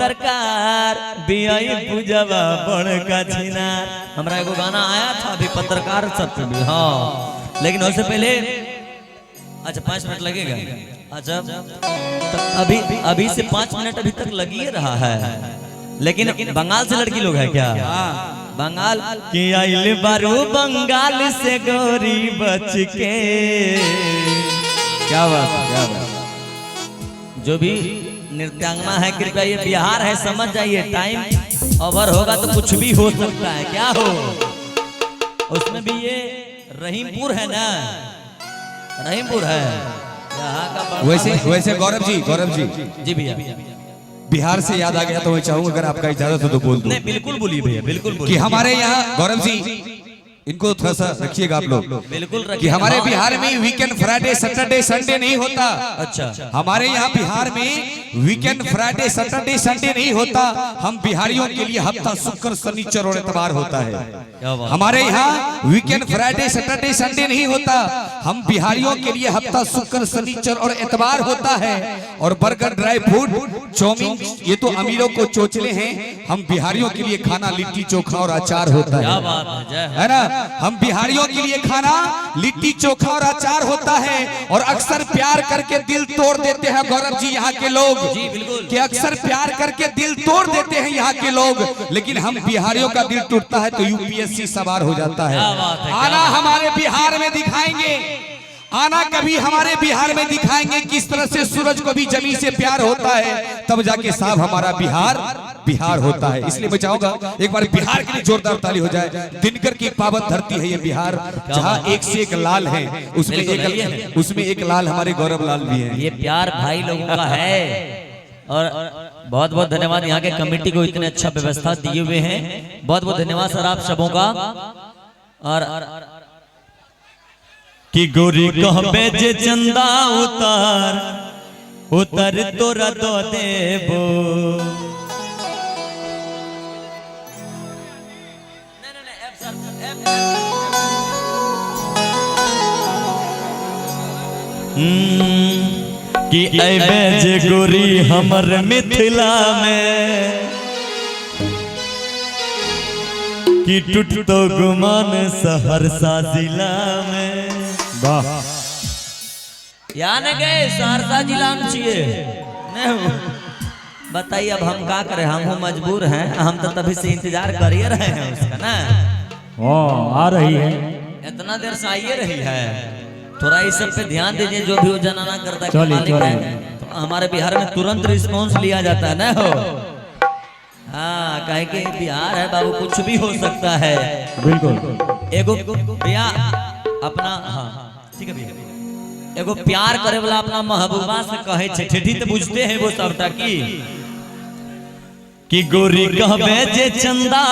पत्रकार बियाई पूजवा बड़का छिनार। हमरा एगो गाना आया था अभी पत्रकार सत्र भी, हाँ, लेकिन उससे पहले अच्छा 5 मिनट लगेगा। अच्छा तो अभी से 5 मिनट अभी तक लगी रहा है, लेकिन बंगाल से लड़की लोग है क्या? बंगाल की आइल बारू बंगाल से गोरी बच के। क्या बात, क्या बात। जो भी नृत्यांगना है कृपया, ये बिहार है समझ जाइए, टाइम ओवर होगा तो कुछ भी हो सकता है। क्या हो उसमें भी ये रहीमपुर है ना, रहीमपुर है यहाँ का। वैसे गौरव जी जी भैया, बिहार से याद आ गया तो मैं चाहूंगा अगर आपका इजाजत हो तो बोल दूं। नहीं बिल्कुल बोलिए भैया, बिल्कुल बोलिए। कि हमारे यहाँ गौरव जी इनको थोड़ा सा रखिएगा आप लोग, बिल्कुल कि हमारे बिहार में वीकेंड फ्राइडे सैटरडे संडे नहीं होता। अच्छा, हमारे यहाँ बिहार में वीकेंड फ्राइडे सैटरडे संडे नहीं होता। हम बिहारियों के लिए हफ्ता शुक्र शनिचर और इतवार होता है। हमारे यहाँ वीकेंड फ्राइडे सैटरडे संडे नहीं होता। हम बिहारियों के लिए हफ्ता शुक्र शनिचर और इतवार होता है। और बर्गर, ड्राई फ्रूट, चाउमीन ये तो अमीरों को चोचले हैं। हम बिहारियों के लिए खाना लिट्टी चोखा और अचार होता है ना। हम बिहारियों के लिए खाना लिट्टी चोखा और अचार होता है। और अक्सर प्यार करके दिल तोड़ देते हैं गौरव जी यहाँ के लोग, कि अक्सर प्यार करके दिल तोड़ देते हैं यहाँ के लोग। लेकिन हम बिहारियों का दिल टूटता है तो यूपीएससी सवार हो जाता है। आना हमारे बिहार में दिखाएंगे, आना कभी हमारे बिहार में दिखाएंगे किस तरह से सूरज को भी जमीन से प्यार होता है, तब जाके साहब हमारा बिहार होता है। इसलिए मैं चाहूंगा एक बार बिहार के लिए जोरदार ताली हो जाए। दिनकर की पावन धरती है ये बिहार, जहाँ एक से एक लाल है, उसमें एक लाल हमारे गौरव लाल भी है। ये प्यार भाई लोगों का है। और बहुत बहुत धन्यवाद यहाँ के कमेटी को, इतने अच्छा व्यवस्था दिए हुए हैं। बहुत बहुत धन्यवाद सर आप सबों का। और कि गोरी कहबे जे चंदा उतर तोरा तो देबो। कि अबे जे गोरी हमर मिथिला में, कि टूटतो गुमान सहरसा जिला में। वाह, या न गए सहरसा जिला में चाहिए नहीं। बताइए अब हम क्या करें, हम मजबूर हैं। हम तो तभी से इंतजार कर ही रहे हैं उसका ना। आ रही है, इतना देर से आइए रही है। थोड़ा इस सब पे ध्यान दीजिए, जो भी वो जनाना करता है मालिक है, तो हमारे बिहार में तुरंत रिस्पॉन्स लिया जाता है ना हो। हाँ, कहे कि बिहार है बाबू, कुछ भी हो सकता है। बिल्कुल। एगो भैया अपना, हाँ ठीक है भैया, एगो प्यार करे वाला अपना महबूबा से कहे छे, ठेठी तो बुझते हैं वो सबटा की, कि गोरी कहबे जे चंदा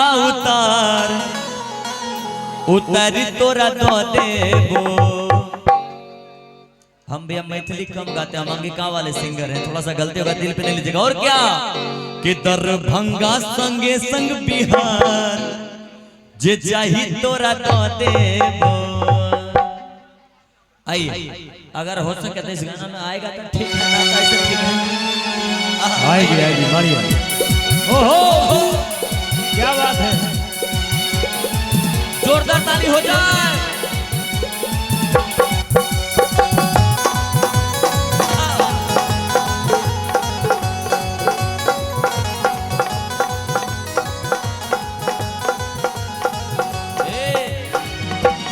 उतारी तोरा तो देबो। हम भी मैथिली कम गाते हैं, हम अंगिका वाले सिंगर हैं, थोड़ा सा गलती होगा दिल पे नहीं लीजिएगा। और क्या कि दरभंगा संगे संग बिहार जे चाही तोरा तो देबो। आइए, अगर हो सके तो इस गाना में आएगा तो ठीक है, ना तो ऐसे ठीक है। आएगी बढ़िया। ओहो क्या बात है, जोरदार ताली हो जाए।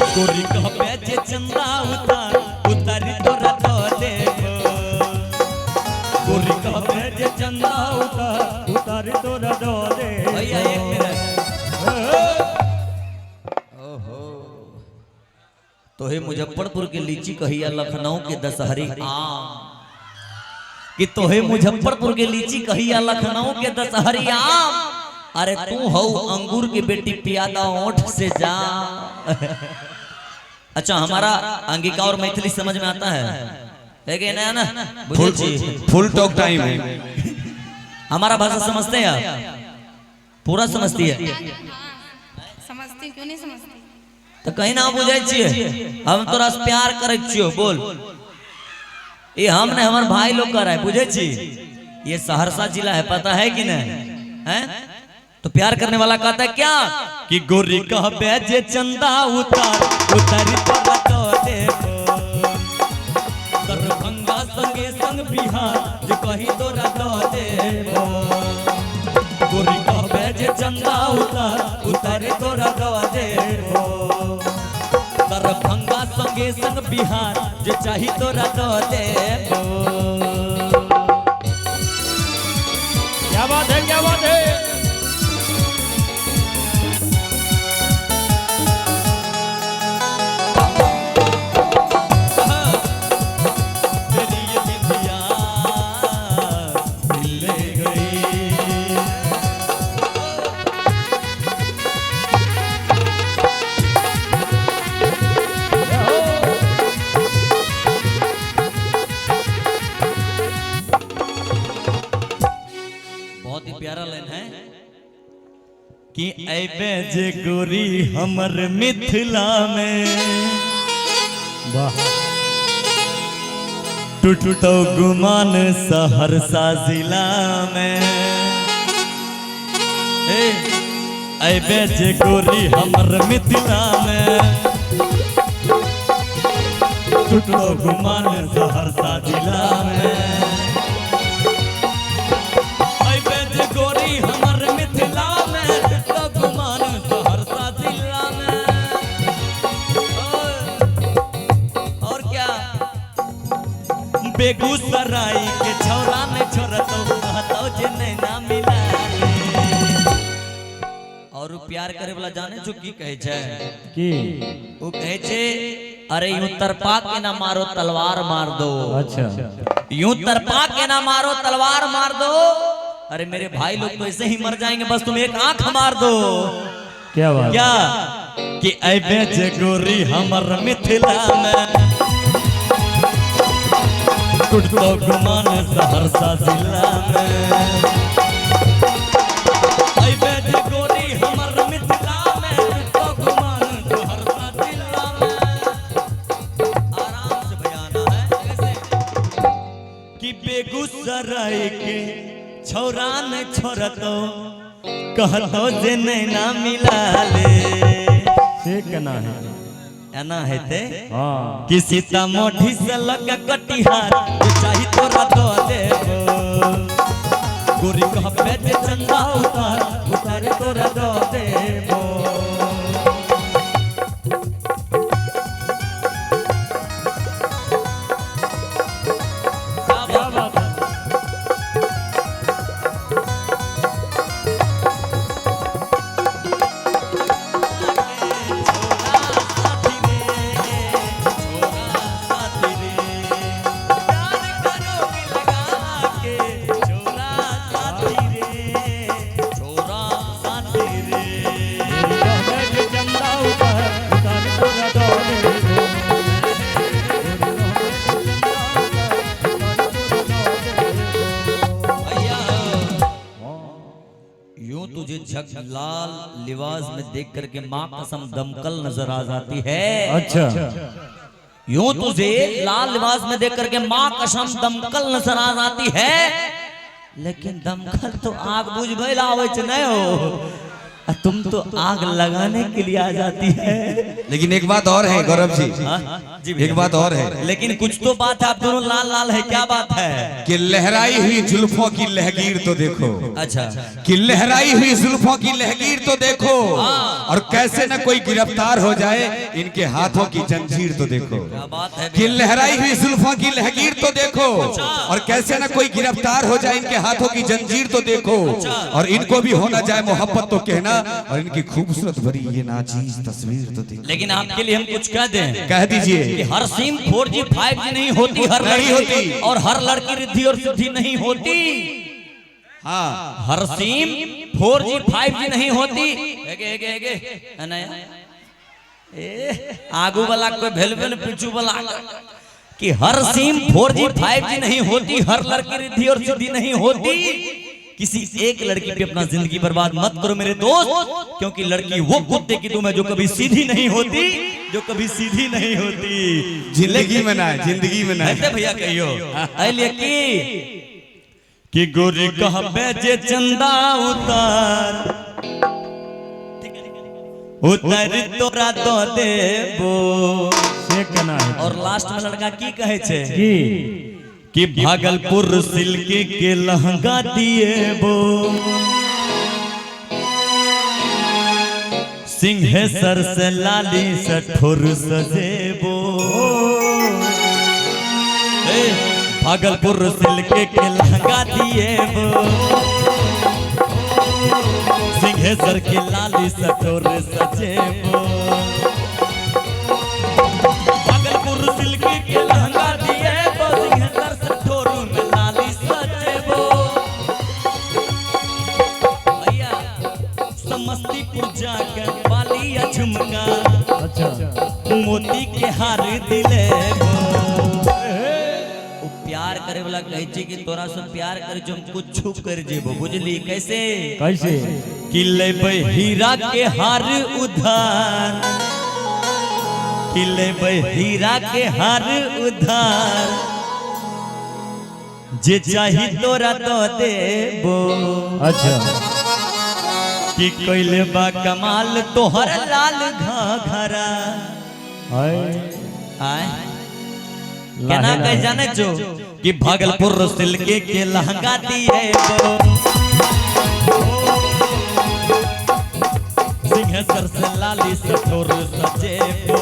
गोरी कहबे जे चंदा उतारी तोरा तो देबो। गोरी कहबे जे चंदा उतारी तोरा तो देबो। भैया एक मिनट। ओहो, तो हे मुजफ्फरपुर के लीची कहिया लखनऊ के दशहरी आम, कि तोहे मुजफ्फरपुर के लीची कहिया लखनऊ के दशहरी आम। अरे तू हो अंगूर की बेटी, पियादा ओठ से जा। अच्छा, हमारा अंगिका और मैथिली समझ में आता है ना? फुल टॉक टाइम है। हमारा भाषा समझते हैं आप? पूरा समझती है? समझती क्यों नहीं समझती? तो कहीं ना बुझे छिए, हम तोरा से प्यार करे छियो। बोल, ये हम ने हमार भाई लोग कर है, बुझे छी? ये सहरसा जिला है, पता है कि नहीं है? तो प्यार करने वाला कहता है क्या कि गोरी कह बेजे चंदा उतार उतारी तोरा तो देखो दरभंगा संगे संग बिहार जो कही तोरा तो देखो गोरी कह बेजे चंदा उतार उतारी तोरा तो देखो दरभंगा संगे संग बिहार जो चाही तोरा तो देखो। क्या बात है, क्या बात है। प्यारा लाइन है कि ऐबे जे गोरी हमर मिथिला में वाह टूटो गुमान सहरसा जिला में ऐबे जे गोरी हमर मिथिला में टूटो गुमान सहरसा जिला में गोरी हमर मिथिला में तो गुमान सहरसा जिला में। और क्या बेगूसराय के छौरा ने छोड़तो कहतो जे नैना मिला और प्यार करे वाला जाने जो की कहे छे की वो कहे छे अरे यूं तरपा के ना मारो तलवार मार दो। अच्छा यूं तरपा के ना मारो तलवार मार दो। अरे मेरे भाई लोग तो ऐसे ही मर जाएंगे, बस तुम एक आंख मार दो। क्या बात क्या कि ऐबे जे गोरी हमर मिथिला में टूटतो गुमान सहरसा जिला में ऐबे जे गोरी हमर मिथिला में टूटतो गुमान सहरसा जिला में। आराम से बयाना है कैसे कि बेगूसराय के छौरा ने छोड़तो कहतो जे नैना मिला ले से केना है एना हेते हाँ कि सीतामढ़ी से लग कटिहार जो चाही तोरा दो देबो गोरी कह बेटे चंदा उतार उतारे तोरा दो देबो। लाल लिबास में देख करके माँ कसम दमकल नजर आ जाती है। अच्छा यूं तुझे लाल लिबास में देख करके माँ कसम दमकल नजर आ जाती है, लेकिन दमकल तो आग बुझ भइल आवे छ नहीं हो, तुम तो आग लगाने के लिए आ जाती है। लेकिन एक बात और है गौरव जी, जी एक बात और है, लेकिन कुछ तो बात है, आप दोनों लाल लाल है, क्या बात है? कि लहराई हुई जुल्फों की लहगीर तो देखो। अच्छा कि लहराई हुई जुल्फों की लहगीर तो देखो, और कैसे न कोई गिरफ्तार हो जाए इनके हाथों की जंजीर तो देखो। क्या बात है? कि लहराई हुई जुल्फों की लहगीर तो देखो, और कैसे न कोई गिरफ्तार हो जाए इनके हाथों की जंजीर तो देखो, और इनको भी होना जाए मोहब्बत तो कहना, और इनकी खूबसूरत भरी ये नाचीज तस्वीर तो देखो। लेकिन आपके लिए हम कुछ कह दें, कह दीजिए कि हर सिम 4G 5G नहीं होती, हर नहीं होती, और हर लड़की रिद्धि और सिद्धि नहीं होती। हाँ, हर सिम 4G 5G नहीं होती। आगू वाला कोई भेलवेल पिछू वाला, कि हर सिम 4G 5G नहीं होती, हर लड़की रिद्धि और सिद्धि नहीं होती। किसी एक लड़की पे अपना जिंदगी बर्बाद मत करो मेरे दोस्त, क्योंकि लड़की वो कुत्ते की तुम है जो कभी सीधी नहीं होती, जो कभी सीधी नहीं होती। जिंदगी में ना, जिंदगी में ना। ऐसे भैया कहियो कि गोरी कहबे जे चंदा उतार उतर तोरा दो देबो। से केना है और लास्ट में लड़का की कहे छे की कि भागलपुर सिल्क के लहंगा दिएबो, सिंहेश्वर से लाली से ठोर सजेबो। भागलपुर सिल्क के लहंगा दिएबो, सिंहेश्वर के लाली से ठोर सजेबो। भागलपुर सिल्क के लहंगा दिएबो, सिंहेश्वर से ठोर में लाली सजेबो। भैया समस्तीपुर जाकर बाली या झुमका अच्छा मोती के हार दिलेबो। प्यार करे वाला कहे छे कि तोरा से प्यार करे जो हम कुछ कर जेबो, बुझली कैसे? कैसे कि लेबै हीरा के हार उधार, कि लेबै हीरा के हार उधार, जे चाही तोरा तो देबो। अच्छा कि कैले बा कमाल तोहर लाल घाघरा। आए आय केना कह जाने जो कि भागलपुर सिल्क के लहंगा दिएबो, सिंहेश्वर से लाली से ठोर सजेबो।